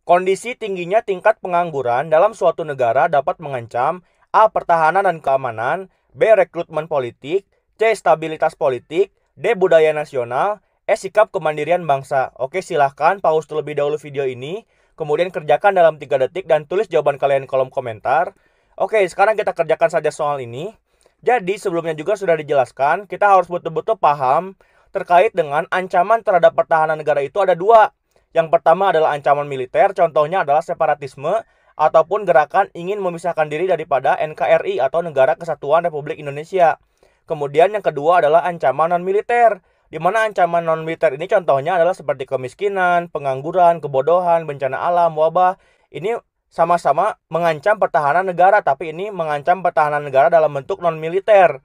Kondisi tingginya tingkat pengangguran dalam suatu negara dapat mengancam A. Pertahanan dan keamanan, B. Rekrutmen politik, C. Stabilitas politik, D. Budaya nasional, E. Sikap kemandirian bangsa. Oke, silahkan pause terlebih dahulu video ini, kemudian kerjakan dalam 3 detik dan tulis jawaban kalian di kolom komentar. Oke, sekarang kita kerjakan saja soal ini. Jadi sebelumnya juga sudah dijelaskan, kita harus betul-betul paham terkait dengan ancaman terhadap pertahanan negara itu ada dua. Yang pertama adalah ancaman militer, contohnya adalah separatisme ataupun gerakan ingin memisahkan diri daripada NKRI atau Negara Kesatuan Republik Indonesia. Kemudian yang kedua adalah ancaman non-militer, di mana ancaman non-militer ini contohnya adalah seperti kemiskinan, pengangguran, kebodohan, bencana alam, wabah. Ini sama-sama mengancam pertahanan negara, tapi ini mengancam pertahanan negara dalam bentuk non-militer.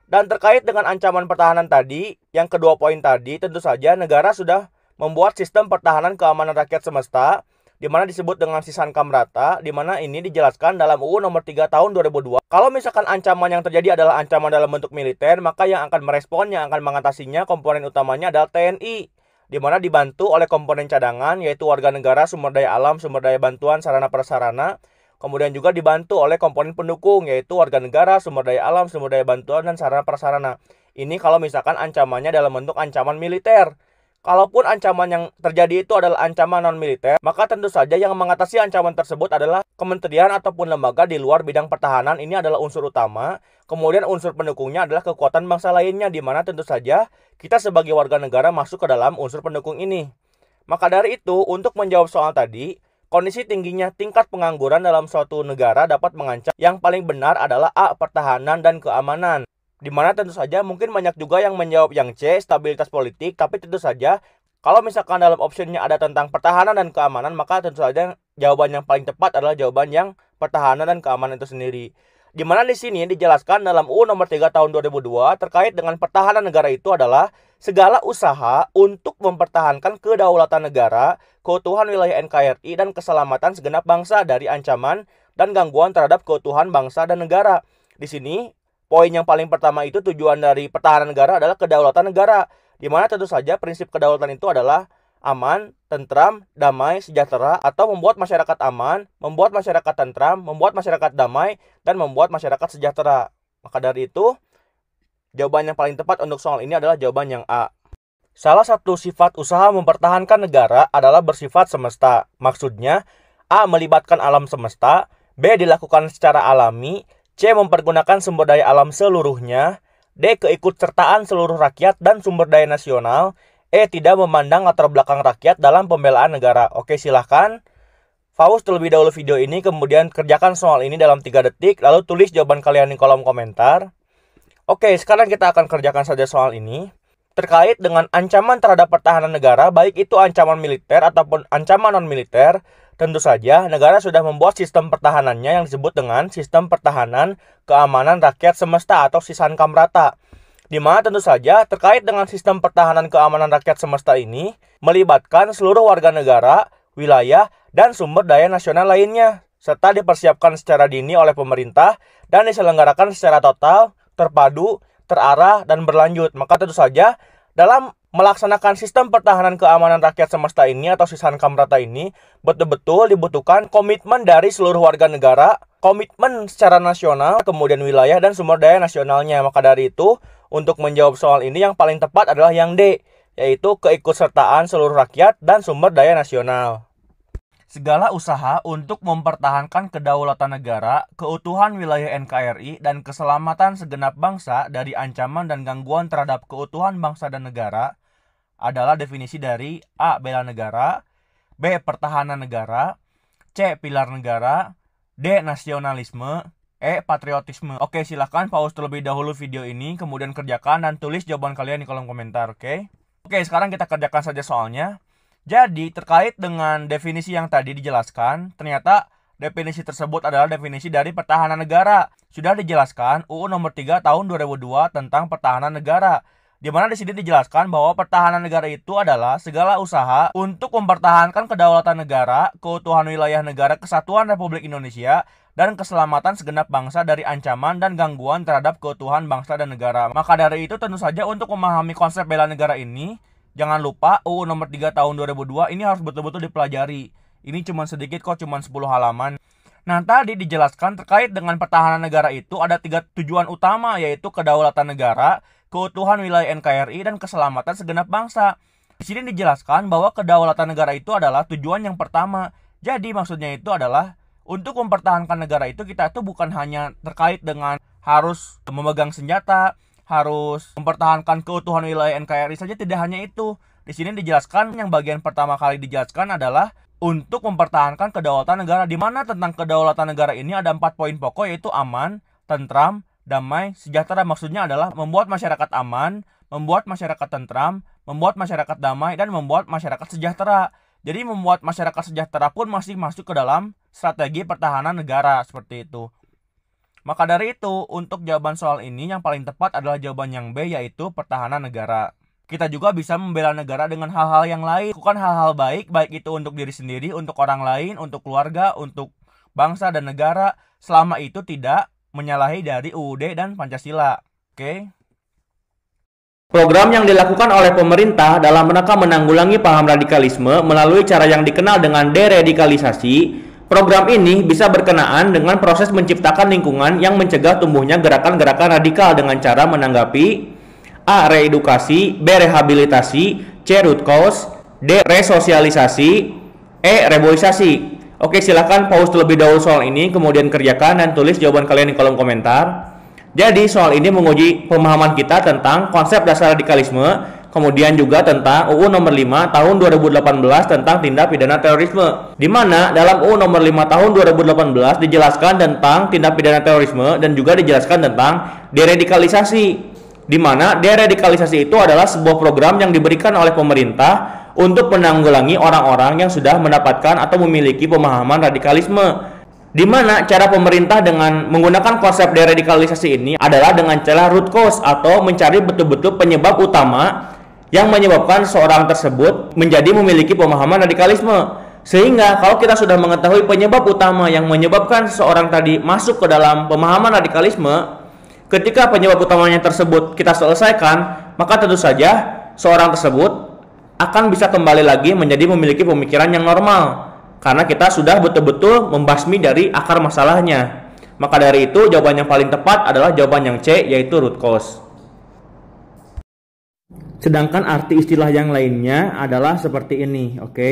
Dan terkait dengan ancaman pertahanan tadi, yang kedua poin tadi, tentu saja negara sudah membuat sistem pertahanan keamanan rakyat semesta, di mana disebut dengan Sisan Kamrata, di mana ini dijelaskan dalam UU nomor 3 tahun 2002. Kalau misalkan ancaman yang terjadi adalah ancaman dalam bentuk militer, maka yang akan merespon, yang akan mengatasinya, komponen utamanya adalah TNI, di mana dibantu oleh komponen cadangan, yaitu warga negara, sumber daya alam, sumber daya bantuan, sarana prasarana. Kemudian juga dibantu oleh komponen pendukung, yaitu warga negara, sumber daya alam, sumber daya bantuan, dan sarana prasarana. Ini kalau misalkan ancamannya dalam bentuk ancaman militer. Kalaupun ancaman yang terjadi itu adalah ancaman non-militer, maka tentu saja yang mengatasi ancaman tersebut adalah kementerian ataupun lembaga di luar bidang pertahanan. Ini adalah unsur utama. Kemudian unsur pendukungnya adalah kekuatan bangsa lainnya, di mana tentu saja kita sebagai warga negara masuk ke dalam unsur pendukung ini. Maka dari itu, untuk menjawab soal tadi, kondisi tingginya tingkat pengangguran dalam suatu negara dapat mengancam. Yang paling benar adalah A. Pertahanan dan keamanan. Di mana tentu saja mungkin banyak juga yang menjawab yang C, stabilitas politik, tapi tentu saja kalau misalkan dalam optionnya ada tentang pertahanan dan keamanan, maka tentu saja jawaban yang paling tepat adalah jawaban yang pertahanan dan keamanan itu sendiri. Di mana di sini dijelaskan dalam UU nomor 3 tahun 2002 terkait dengan pertahanan negara itu adalah segala usaha untuk mempertahankan kedaulatan negara, keutuhan wilayah NKRI, dan keselamatan segenap bangsa dari ancaman dan gangguan terhadap keutuhan bangsa dan negara. Di sini poin yang paling pertama itu tujuan dari pertahanan negara adalah kedaulatan negara, di mana tentu saja prinsip kedaulatan itu adalah aman, tentram, damai, sejahtera, atau membuat masyarakat aman, membuat masyarakat tentram, membuat masyarakat damai, dan membuat masyarakat sejahtera. Maka dari itu, jawaban yang paling tepat untuk soal ini adalah jawaban yang A. Salah satu sifat usaha mempertahankan negara adalah bersifat semesta. Maksudnya, A. Melibatkan alam semesta, B. Dilakukan secara alami, C. Mempergunakan sumber daya alam seluruhnya, D. Keikutsertaan seluruh rakyat dan sumber daya nasional, E. Tidak memandang latar belakang rakyat dalam pembelaan negara. Oke, silahkan pause terlebih dahulu video ini, kemudian kerjakan soal ini dalam 3 detik, lalu tulis jawaban kalian di kolom komentar. Oke, sekarang kita akan kerjakan saja soal ini. Terkait dengan ancaman terhadap pertahanan negara, baik itu ancaman militer ataupun ancaman non-militer, tentu saja negara sudah membuat sistem pertahanannya yang disebut dengan Sistem Pertahanan Keamanan Rakyat Semesta atau Sisan Kamrata. Di mana tentu saja terkait dengan Sistem Pertahanan Keamanan Rakyat Semesta ini melibatkan seluruh warga negara, wilayah, dan sumber daya nasional lainnya, serta dipersiapkan secara dini oleh pemerintah dan diselenggarakan secara total, terpadu, terarah, dan berlanjut. Maka tentu saja dalam melaksanakan sistem pertahanan keamanan rakyat semesta ini atau Sisan Kamrata ini betul-betul dibutuhkan komitmen dari seluruh warga negara, komitmen secara nasional, kemudian wilayah dan sumber daya nasionalnya. Maka dari itu, untuk menjawab soal ini yang paling tepat adalah yang D, yaitu keikutsertaan seluruh rakyat dan sumber daya nasional. Segala usaha untuk mempertahankan kedaulatan negara, keutuhan wilayah NKRI, dan keselamatan segenap bangsa dari ancaman dan gangguan terhadap keutuhan bangsa dan negara adalah definisi dari A. Bela negara, B. Pertahanan negara, C. Pilar negara, D. Nasionalisme, E. Patriotisme. Oke, silahkan pause terlebih dahulu video ini, kemudian kerjakan dan tulis jawaban kalian di kolom komentar, oke? Oke, sekarang kita kerjakan saja soalnya. Jadi, terkait dengan definisi yang tadi dijelaskan, ternyata definisi tersebut adalah definisi dari pertahanan negara. Sudah dijelaskan UU nomor 3 tahun 2002 tentang pertahanan negara. Di mana di sini dijelaskan bahwa pertahanan negara itu adalah segala usaha untuk mempertahankan kedaulatan negara, keutuhan wilayah negara Kesatuan Republik Indonesia, dan keselamatan segenap bangsa dari ancaman dan gangguan terhadap keutuhan bangsa dan negara. Maka dari itu tentu saja untuk memahami konsep bela negara ini, jangan lupa UU nomor 3 tahun 2002 ini harus betul-betul dipelajari. Ini cuma sedikit kok, cuma 10 halaman. Nah, tadi dijelaskan terkait dengan pertahanan negara itu ada 3 tujuan utama, yaitu kedaulatan negara, keutuhan wilayah NKRI, dan keselamatan segenap bangsa. Di sini dijelaskan bahwa kedaulatan negara itu adalah tujuan yang pertama. Jadi maksudnya itu adalah untuk mempertahankan negara itu kita itu bukan hanya terkait dengan harus memegang senjata, harus mempertahankan keutuhan wilayah NKRI saja, tidak hanya itu. Di sini dijelaskan yang bagian pertama kali dijelaskan adalah untuk mempertahankan kedaulatan negara, di mana tentang kedaulatan negara ini ada 4 poin pokok, yaitu aman, tentram, damai, sejahtera. Maksudnya adalah membuat masyarakat aman, membuat masyarakat tentram, membuat masyarakat damai, dan membuat masyarakat sejahtera. Jadi membuat masyarakat sejahtera pun masih masuk ke dalam strategi pertahanan negara, seperti itu. Maka dari itu, untuk jawaban soal ini yang paling tepat adalah jawaban yang B, yaitu pertahanan negara. Kita juga bisa membela negara dengan hal-hal yang lain. Lakukan hal-hal baik, baik itu untuk diri sendiri, untuk orang lain, untuk keluarga, untuk bangsa dan negara, selama itu tidak menyalahi dari UUD dan Pancasila. Oke? Program yang dilakukan oleh pemerintah dalam rangka menanggulangi paham radikalisme melalui cara yang dikenal dengan deradikalisasi. Program ini bisa berkenaan dengan proses menciptakan lingkungan yang mencegah tumbuhnya gerakan-gerakan radikal dengan cara menanggapi A. Reedukasi, B. Rehabilitasi, C. Root cause, D. Resosialisasi, E. Reboisasi. Oke, silakan pause terlebih dahulu soal ini, kemudian kerjakan dan tulis jawaban kalian di kolom komentar. Jadi soal ini menguji pemahaman kita tentang konsep dasar radikalisme, kemudian juga tentang UU nomor 5 tahun 2018 tentang tindak pidana terorisme. Di mana dalam UU nomor 5 tahun 2018 dijelaskan tentang tindak pidana terorisme dan juga dijelaskan tentang deradikalisasi. Di mana deradikalisasi itu adalah sebuah program yang diberikan oleh pemerintah untuk menanggulangi orang-orang yang sudah mendapatkan atau memiliki pemahaman radikalisme. Di mana cara pemerintah dengan menggunakan konsep deradikalisasi ini adalah dengan cara root cause atau mencari betul-betul penyebab utama yang menyebabkan seorang tersebut menjadi memiliki pemahaman radikalisme. Sehingga kalau kita sudah mengetahui penyebab utama yang menyebabkan seseorang tadi masuk ke dalam pemahaman radikalisme, ketika penyebab utamanya tersebut kita selesaikan, maka tentu saja seorang tersebut akan bisa kembali lagi menjadi memiliki pemikiran yang normal, karena kita sudah betul-betul membasmi dari akar masalahnya. Maka dari itu jawaban yang paling tepat adalah jawaban yang C, yaitu root cause. Sedangkan arti istilah yang lainnya adalah seperti ini, oke?